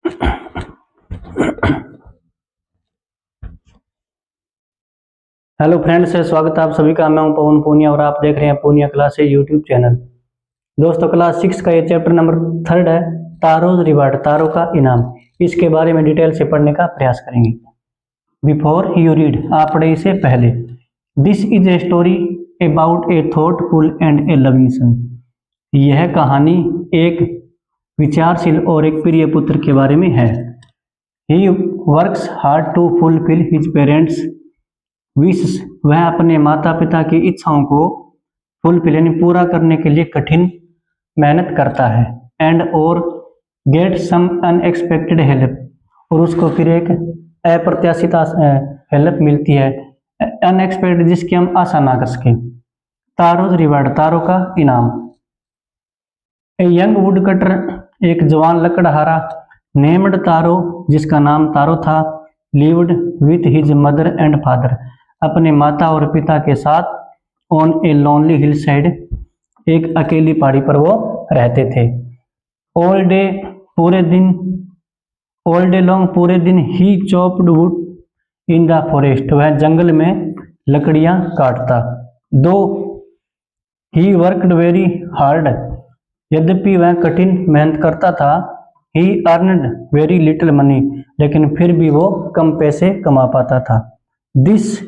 Hello friends, स्वागत है आप सभी का। मैं हूं पवन पूनिया और आप देख रहे हैं पूनिया क्लासेज यूट्यूब चैनल। दोस्तों, क्लास 6 का ये चैप्टर नंबर 3 है, तारोज रिवार्ड, तारों का इनाम। इसके बारे में डिटेल से पढ़ने का प्रयास करेंगे। बिफोर यू रीड, आप पढ़े इसे पहले। This is a story about A thoughtful and A loving son. यह कहानी एक विचारशील और एक प्रिय पुत्र के बारे में है। He works hard to fulfil his parents wish. वह अपने माता पिता की इच्छाओं को फुलफिल यानी पूरा करने के लिए कठिन मेहनत करता है। एंड और गेट सम अनएक्सपेक्टेड हेल्प, और उसको फिर एक अप्रत्याशित हेल्प मिलती है, अनएक्सपेक्टेड, जिसकी हम आशा ना कर सके। तारोज रिवार्ड, तारों का इनाम। ए यंग वुड कटर, एक जवान लकड़हारा, नेम्ड तारो, जिसका नाम तारो था, lived with his mother and father, अपने माता और पिता के साथ, on a lonely hill side, एक अकेली पहाड़ी पर वो रहते थे। ऑल डे, पूरे दिन, ऑल डे लॉन्ग, पूरे दिन, he chopped wood in the forest, वह जंगल में लकड़ियां काटता। दो ही वर्कड वेरी हार्ड, यद्यपि वह कठिन मेहनत करता था। He earned very little money, लेकिन फिर भी वो कम पैसे कमा पाता था। This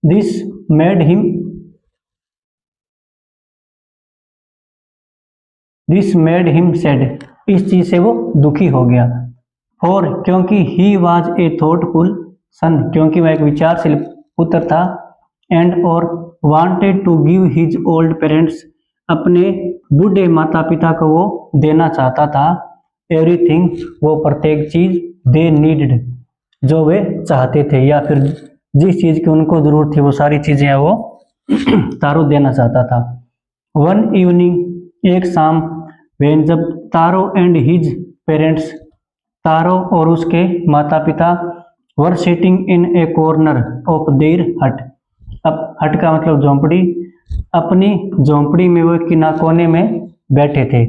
this made him sad, इस चीज से वो दुखी हो गया। फॉर, क्योंकि ही वॉज ए थॉटफुल सन, क्योंकि वह एक विचारशील पुत्र था। एंड और wanted to give his old parents, अपने बूढ़े माता पिता को वो देना चाहता था। एवरीथिंग, वो प्रत्येक चीज, दे नीडेड, जो वे चाहते थे, या फिर जिस चीज की उनको जरूरत थी वो सारी चीजें वो तारो देना चाहता था। वन इवनिंग, एक शाम, वेन, जब तारो एंड हिज पेरेंट्स, तारो और उसके माता पिता, were sitting in A corner of their हट, अब हट का मतलब झोंपड़ी, अपनी झोंपड़ी में वो किना कोने में बैठे थे।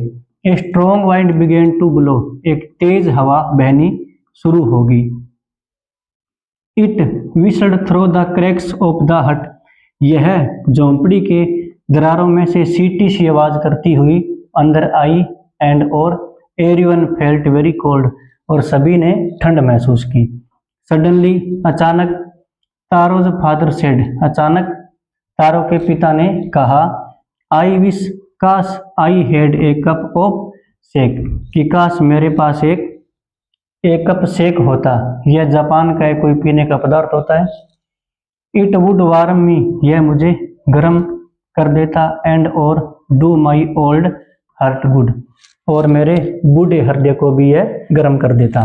A strong wind began to blow, एक तेज हवा बहनी शुरू होगी। It whistled through the cracks of the hut, यह झोंपड़ी के दरारों में से सीटी सी आवाज करती हुई अंदर आई। एंड और एवरीवन फेल्ट वेरी कोल्ड, और सभी ने ठंड महसूस की। सडनली, अचानक, तारोज फादर सेड, अचानक तारो के पिता ने कहा, आई विश, काश, I had a cup of shake, कि काश मेरे पास एक कप शेक होता। यह जापान का कोई पीने का पदार्थ होता है। इट वुड वार्म मी, यह मुझे गर्म कर देता। एंड और do my old heart good, और मेरे बूढ़े हृदय को भी यह गर्म कर देता।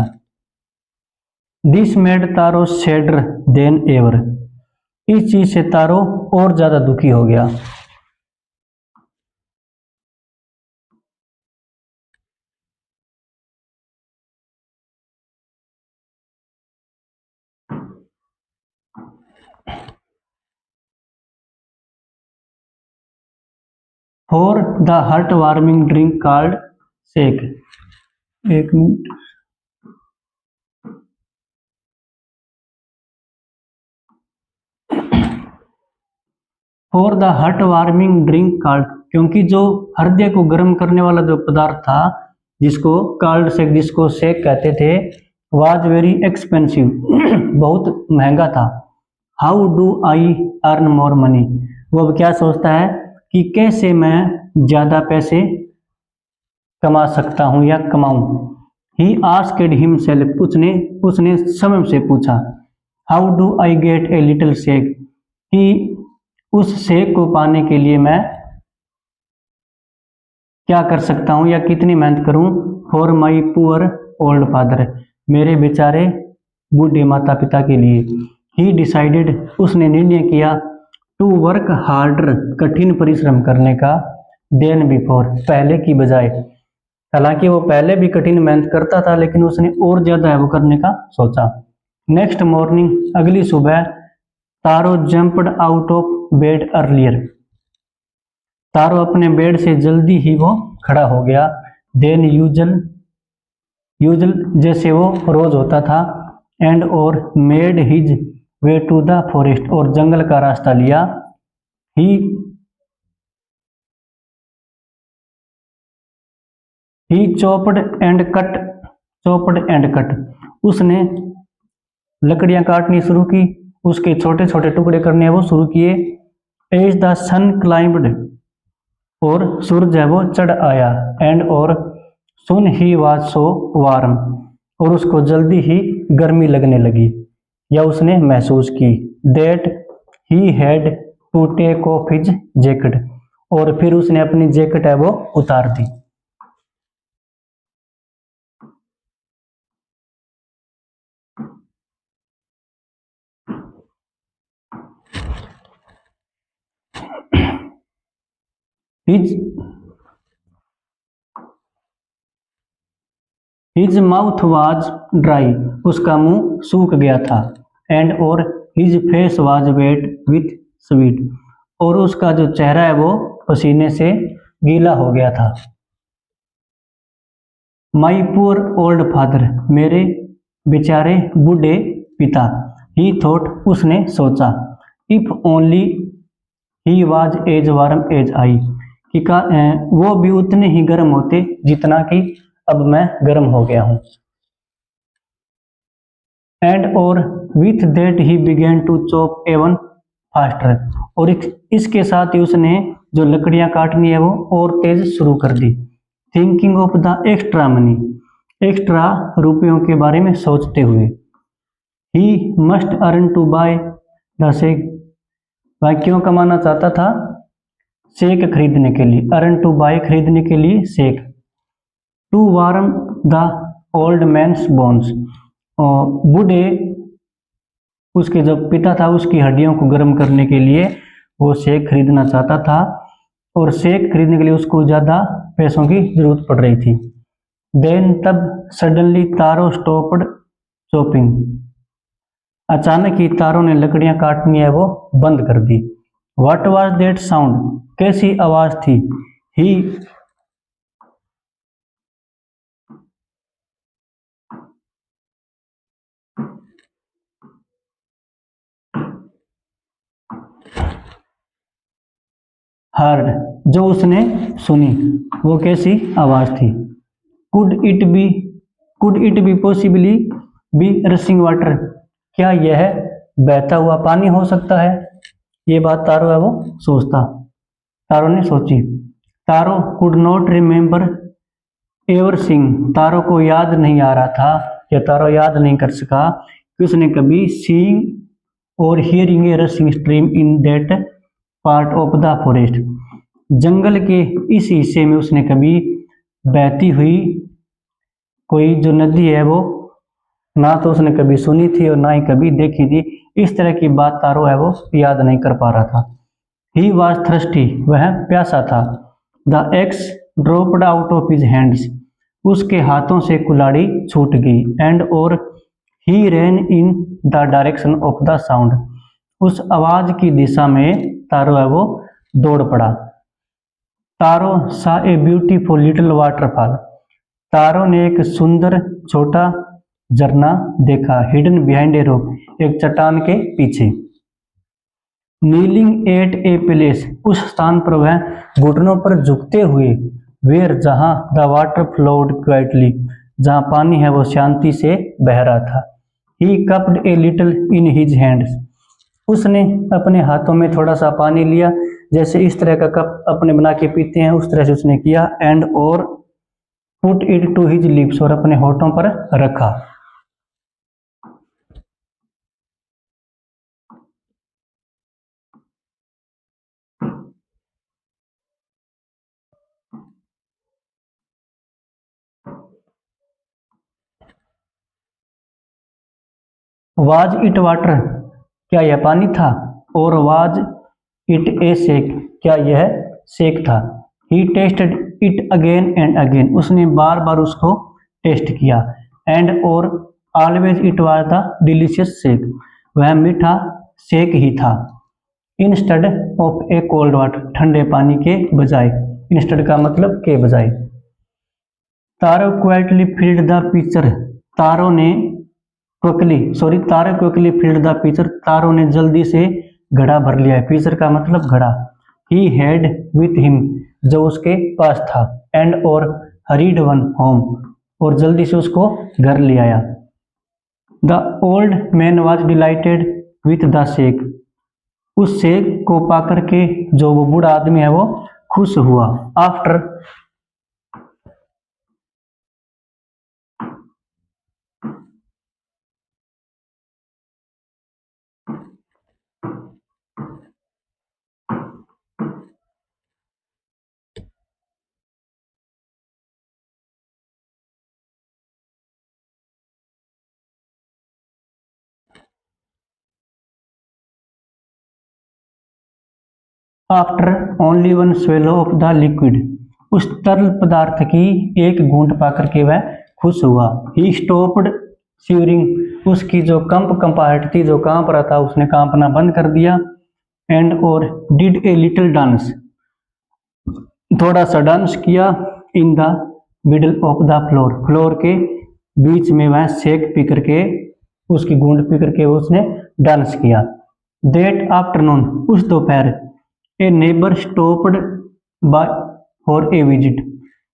This made Taro sadder than ever, इस चीज से तारो और ज्यादा दुखी हो गया। For the heart warming drink called shake, एक minute, for the heart warming drink called, क्योंकि जो हृदय को गर्म करने वाला जो पदार्थ था, जिसको कॉल्ड शेक, जिसको शेक कहते थे, वाज वेरी एक्सपेंसिव, बहुत महंगा था। How do I earn more money, वो अब क्या सोचता है कि कैसे मैं ज्यादा पैसे कमा सकता हूं या कमाऊं। ही आस्क्ड हिमसेल्फ, उसने स्वयं से पूछा। How do I get a little shake, कि उस शेक को पाने के लिए मैं क्या कर सकता हूं या कितनी मेहनत करूं। For my poor old father, मेरे बेचारे बूढ़े माता पिता के लिए। ही डिसाइडेड, उसने निर्णय किया, टू वर्क हार्डर, कठिन परिश्रम करने का। देन बिफोर, पहले की बजाय। हालांकि वो पहले भी कठिन मेहनत करता था, लेकिन उसने और ज्यादा है वो करने का सोचा। नेक्स्ट मॉर्निंग, अगली सुबह, Taro jumped out of bed earlier, Taro अपने बेड से जल्दी ही वो खड़ा हो गया। देन यूजल यूजल जैसे वो रोज होता था। एंड और made his way to the forest, और जंगल का रास्ता लिया। He he chopped and cut, उसने लकड़ियां काटनी शुरू की, उसके छोटे छोटे टुकड़े करने वो शुरू किए। एज द सन क्लाइंब्ड, और सूरज है वो चढ़ आया। एंड और सुन ही वाज सो वार्म, और उसको जल्दी ही गर्मी लगने लगी, या उसने महसूस की। That he had to take off his jacket, और फिर उसने अपनी जैकेट है वो उतार दी। His his mouth was dry, उसका मुंह सूख गया था। एंड और his face was wet with sweat, और उसका जो चेहरा है वो पसीने से गीला हो गया था। माई पुअर ओल्ड फादर, मेरे बेचारे बूढ़े पिता। ही थॉट, उसने सोचा। If only he was as warm as I, कि वो भी उतने ही गर्म होते जितना कि अब मैं गर्म हो गया हूँ। एंड और with that he began to chop even faster, और इसके साथ ही उसने जो लकड़ियां काटनी है वो और तेज शुरू कर दी। Thinking of the extra money, extra रुपयों के बारे में सोचते हुए। He must earn to buy the shake, वह क्यों कमाना चाहता था? शेक खरीदने के लिए। अर्न टू बाय, खरीदने के लिए shake. To warm the old man's bones, बूढ़े उसके जो पिता था उसकी हड्डियों को गर्म करने के लिए वो शेक खरीदना चाहता था, और शेक खरीदने के लिए उसको ज़्यादा पैसों की जरूरत पड़ रही थी। देन तब सडनली तारो स्टॉप्ड चॉपिंग, अचानक ही तारों ने लकड़ियां काटनी है वो बंद कर दी। व्हाट वाज दैट साउंड, कैसी आवाज थी? ही हर्ड, जो उसने सुनी, वो कैसी आवाज थी? Could it be could it be possibly be rushing water, क्या यह बहता हुआ पानी हो सकता है? ये बात तारो है वो सोचता, तारो ने सोची। तारो कुड नॉट रिमेंबर एवर सिंग, तारो को याद नहीं आ रहा था, या तारो याद नहीं कर सका कि उसने कभी सीइंग और hearing a rushing stream in that part of the forest, जंगल के इस हिस्से में उसने कभी बहती हुई कोई जो नदी है वो ना तो उसने कभी सुनी थी और ना ही कभी देखी थी। इस तरह की बात तारो है वो याद नहीं कर पा रहा था। ही वॉज थर्स्टी, वह प्यासा था। The axe dropped out of his hands, उसके हाथों से कुल्हाड़ी छूट गई। एंड और he ran in the direction of the sound, उस आवाज की दिशा में तारो है वो दौड़ पड़ा। तारो सा ए ब्यूटीफुल लिटिल वाटरफॉल, तारो ने एक सुंदर छोटा झरना देखा। हिडन बिहाइंड ए रॉक, एक चट्टान के पीछे। नीलिंग एट ए प्लेस, उस स्थान पर वह घुटनों पर झुकते हुए। वेयर, जहां द वाटर फ्लोड क्वाइटली, जहां पानी है वो शांति से बह रहा था। He cupped a little in his hands, उसने अपने हाथों में थोड़ा सा पानी लिया, जैसे इस तरह का कप अपने बना के पीते हैं उस तरह से उसने किया। एंड और put it to his lips, और अपने होठों पर रखा। वाज इट वाटर, क्या यह पानी था? और वाज इट ए शेक, क्या यह शेक था? He tested it again and again, उसने बार बार उसको टेस्ट किया। एंड और always it was the delicious shake, वह मीठा शेक ही था। Instead of a cold water, ठंडे पानी के बजाय, इंस्टेड का मतलब के बजाय। Taro quietly filled the pitcher, Taro quickly filled the pitcher, Taro ने जल्दी से घड़ा भर लिया है, पिक्चर का मतलब घड़ा। ही हैड विथ हिम, जो उसके पास था। एंड और हरीड वन होम, और जल्दी से उसको घर ले आया। The old man was dilated with the shake, उस शेक को पाकर के जो वो बूढ़ा आदमी है वो खुश हुआ। After after only one swallow of the liquid, उस तरल पदार्थ की एक घूंट पाकर के वह खुश हुआ। ही स्टॉप्ड शिवरिंग, उसकी जो कंपाहट थी, जो कांप रहा था, उसने कांपना बंद कर दिया। एंड और डिड ए लिटिल डांस, थोड़ा सा डांस किया। In the middle of the floor, floor के बीच में वह शेक पी करके, उसकी घूंट पी करके उसने डांस किया। दैट आफ्टरनून, उस दोपहर, a neighbour stopped by for a visit,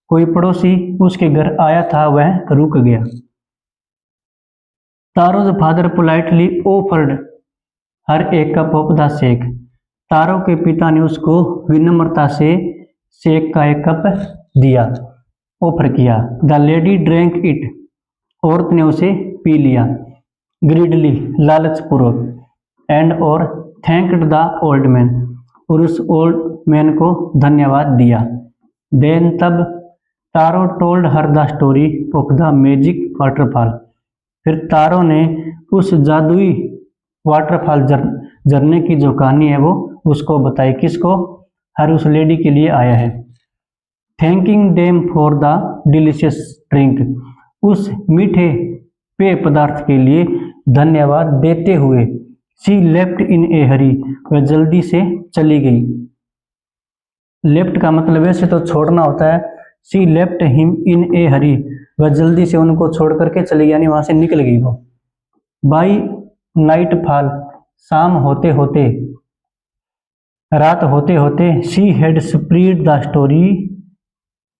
कोई पड़ोसी उसके घर आया था, वह रुक गया। Taro's father politely offered her a cup of the shake, Taro के पिता ने उसको विनम्रता से शेक का एक कप दिया, ऑफर किया। द लेडी ड्रैंक इट, औरत ने उसे पी लिया। ग्रीडली, लालचपूर्वक। एंड और थैंक्ड द ओल्ड मैन, और उस ओल्ड मैन को धन्यवाद दिया। देन तब Taro told her the story of the magic waterfall, फिर तारो ने उस जादुई वाटरफॉल झरने की जो कहानी है वो उसको बताई। किसको? हर उस लेडी के लिए आया है। Thanking them for the delicious drink, उस मीठे पेय पदार्थ के लिए धन्यवाद देते हुए। शी लेफ्ट इन ए हरी, वह जल्दी से चली गई। लेफ्ट का मतलब वैसे तो छोड़ना होता है। शी लेफ्ट हिम इन ए हरी, वह जल्दी से उनको छोड़ करके चली गई, यानी वहां से निकल गई वो। बाई नाइट फॉल, शाम होते होते, रात होते होते। She had spread the story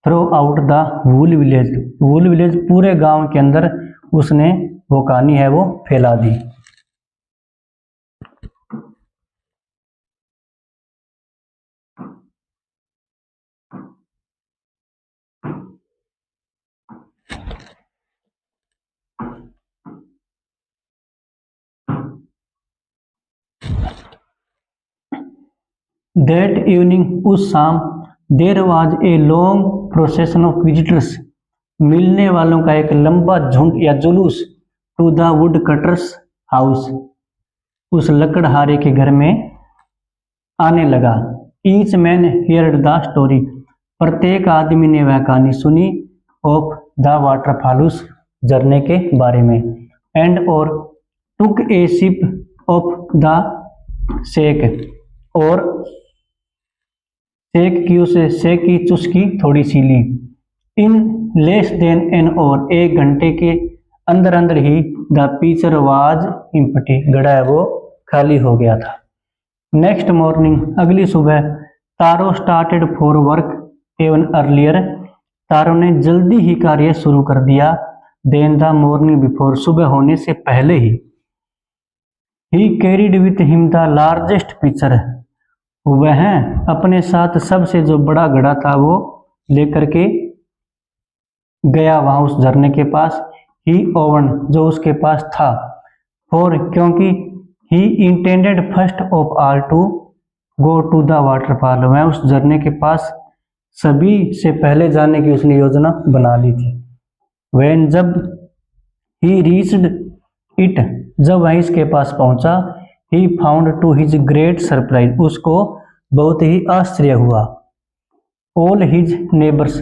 through out the wool village, wool village पूरे गांव के अंदर उसने वो कहानी है वो फैला दी। दैट इवनिंग, उस शाम। There was a long procession of visitors, मिलने वालों का एक लंबा झुंड या जुलूस। To the woodcutter's house, उस लकड़हारे के घर में आने लगा। Each man heard the story, प्रत्येक आदमी ने वह कहानी सुनी। ऑफ द वाटरफॉल, उस झरने के बारे में। एंड और टुक ए सिप ऑफ द शेक, और शेक की, उसे शेक की चुस्की थोड़ी सी ली। इन लेस देन एन और, एक घंटे के अंदर अंदर ही। द पिक्चर वाज एम्प्टी, घड़ा है वो खाली हो गया था। नेक्स्ट मॉर्निंग, अगली सुबह। Taro started for work even earlier, Taro ने जल्दी ही कार्य शुरू कर दिया। देन द मॉर्निंग बिफोर, सुबह होने से पहले ही। He carried with him the largest pitcher, वह अपने साथ सबसे जो बड़ा घड़ा था वो लेकर के गया वहां उस झरने के पास। ही ओवन, जो उसके पास था। फॉर, क्योंकि। He intended first of all to go to the waterfall, वह उस झरने के पास सभी से पहले जाने की उसने योजना बना ली थी। व्हेन, जब। ही रीच्ड इट, जब वह इसके पास पहुंचा। He found to his great surprise, उसको बहुत ही आश्चर्य हुआ। All his neighbours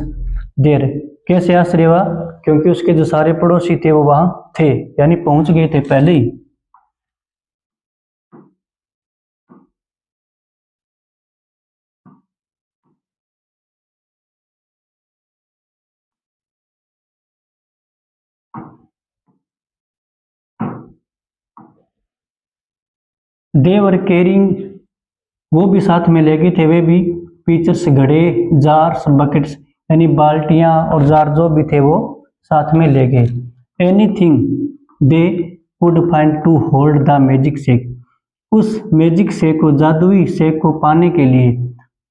there. कैसे आश्चर्य हुआ? क्योंकि उसके जो सारे पड़ोसी थे वो वहां थे, यानी पहुंच गए थे पहले ही। दे वर कैरिंग, वो भी साथ में ले गए थे, वे भी पीचर्स, घड़े, जार्स, बकेट्स, यानी बाल्टियां और जार जो भी थे वो साथ में ले गए। Anything they would find to hold the magic shake, उस मैजिक शेक को, जादुई शेक को पाने के लिए,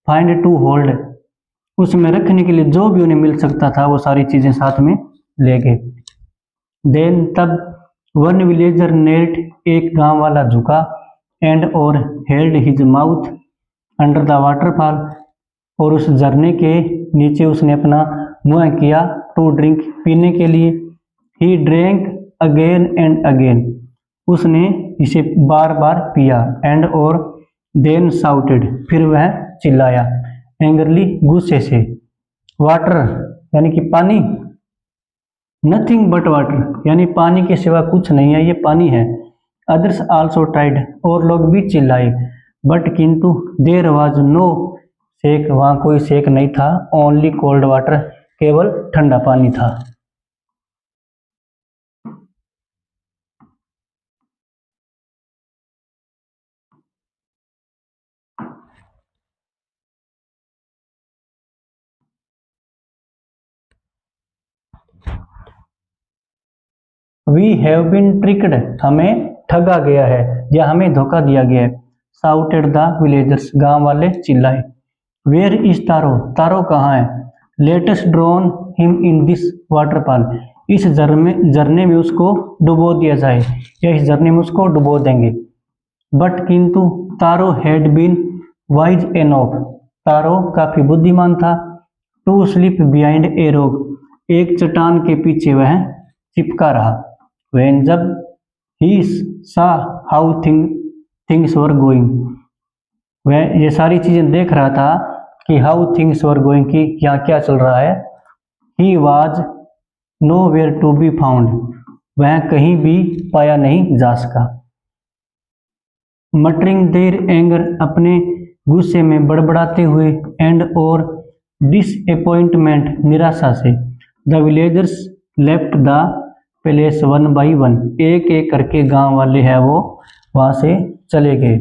फाइंड टू होल्ड, उसमें रखने के लिए जो भी उन्हें मिल सकता था वो सारी चीजें साथ में ले गए। देन तब वन विलेजर नेल्ट, एक गांव वाला झुका, एंड और held his mouth under the waterfall, और उस झरने के नीचे उसने अपना मुंह किया, टू ड्रिंक, पीने के लिए। He drank again and again, उसने इसे बार बार पिया। एंड और देन शाउटेड, फिर वह चिल्लाया, एंग्रली, गुस्से से। वाटर यानी कि पानी, नथिंग बट वाटर, यानी पानी के सिवा कुछ नहीं है, ये पानी है। अदर्स आल्सो ट्राइड, और लोग भी चिल्लाए, बट किंतु देयर वाज नो शेक, वहाँ कोई शेक नहीं था, ओनली कोल्ड वाटर, केवल ठंडा पानी था। वी हैव बीन ट्रिक्ड, हमें ठगा गया है या हमें धोखा दिया गया है। साउटेड द विलेजर्स, गांव वाले चिल्लाए। वेयर इज तारो, तारो कहाँ है? Latest drone him in this waterfall, इस झरने में उसको डुबो दिया जाए, या इस झरने में उसको डुबो देंगे। बट किंतु Taro had been wise enough, Taro काफी बुद्धिमान था, to slip behind a rock, एक चट्टान के पीछे वह चिपका रहा। When जब he saw how things were going, वह ये सारी चीजें देख रहा था कि how things were going, कि यहाँ क्या चल रहा है। He was nowhere to be found, वह कहीं भी पाया नहीं जा सका। Muttering their anger, अपने गुस्से में बड़बड़ाते हुए, and और disappointment, निराशा से, the villagers left the place one by one, एक एक करके गांव वाले हैं वो वहां से चले गए।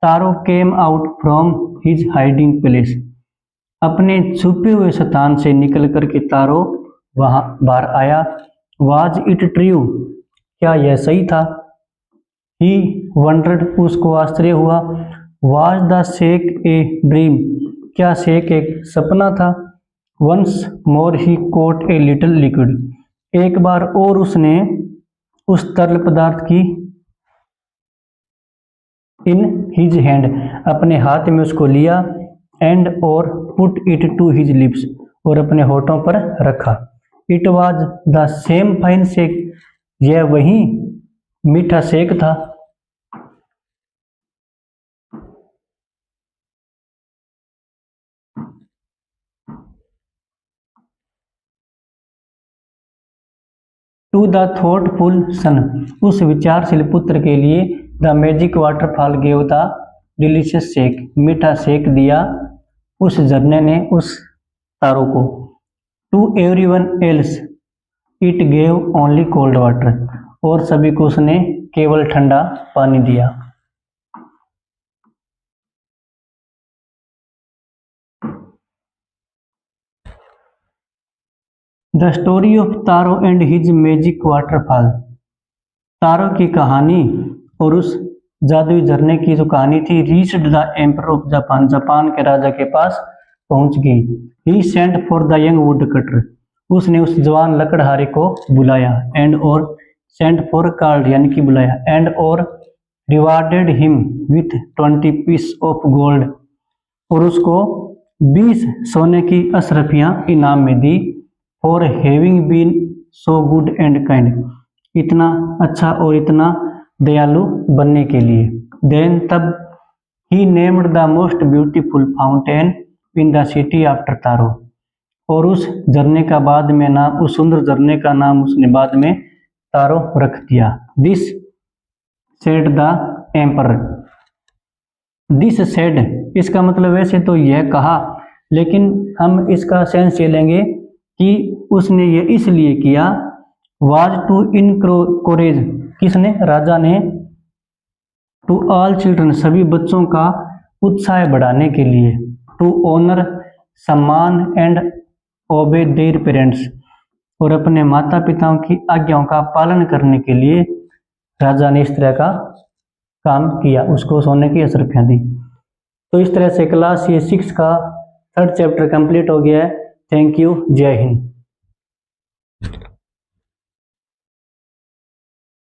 Taro came out from his hiding place, अपने छुपे हुए स्थान से निकल करके तारो वहां बाहर आया। वाज इट ट्रू, क्या यह सही था? ही वंडर्ड, उसको आश्चर्य हुआ। Was the shake a dream, क्या शेक एक सपना था? Once more he got a little liquid, एक बार और उसने उस तरल पदार्थ की, इन हिज हैंड, अपने हाथ में उसको लिया, एंड और put it to his lips, और अपने होठों पर रखा। It was the same fine shake, यह वही मीठा शेक था। टू द थॉटफुल सन, उस विचारशील पुत्र के लिए, the magic waterfall gave the delicious shake, मीठा शेक दिया उस झरने ने उस तारों को। To everyone else it gave only cold water, और सभी को उसने केवल ठंडा पानी दिया। The story of Taro and his magic waterfall, Taro की कहानी और उस जादुई झरने की जो कहानी थी, reached the emperor of Japan, Japan के राजा के पास पहुंच गई। He sent for the young woodcutter, उसने उस जवान लकड़हारे को बुलाया। एंड और सेंट फॉर कॉल्ड, यानी कि बुलाया। एंड और rewarded him with 20 piece of gold, और उसको 20 सोने की अशरफियां इनाम में दी। For having been so good and kind, इतना अच्छा और इतना दयालु बनने के लिए। देन तब he named the most beautiful fountain in the city after Taro, और उस झरने का बाद में नाम, उस सुंदर झरने का नाम उसने बाद में तारो रख दिया। This said the emperor, this said इसका मतलब वैसे तो यह कहा, लेकिन हम इसका सेंस ये लेंगे कि उसने ये इसलिए किया, वाज टू इनकरेज, किसने, राजा ने, टू ऑल चिल्ड्रन, सभी बच्चों का उत्साह बढ़ाने के लिए, टू ऑनर, सम्मान, एंड ओबे देयर पेरेंट्स, और अपने माता पिताओं की आज्ञाओं का पालन करने के लिए राजा ने इस तरह का काम किया, उसको सोने की अशरफियाँ दी। तो इस तरह से क्लास ये 6 का 3rd चैप्टर कंप्लीट हो गया है। थैंक यू, जय हिंद।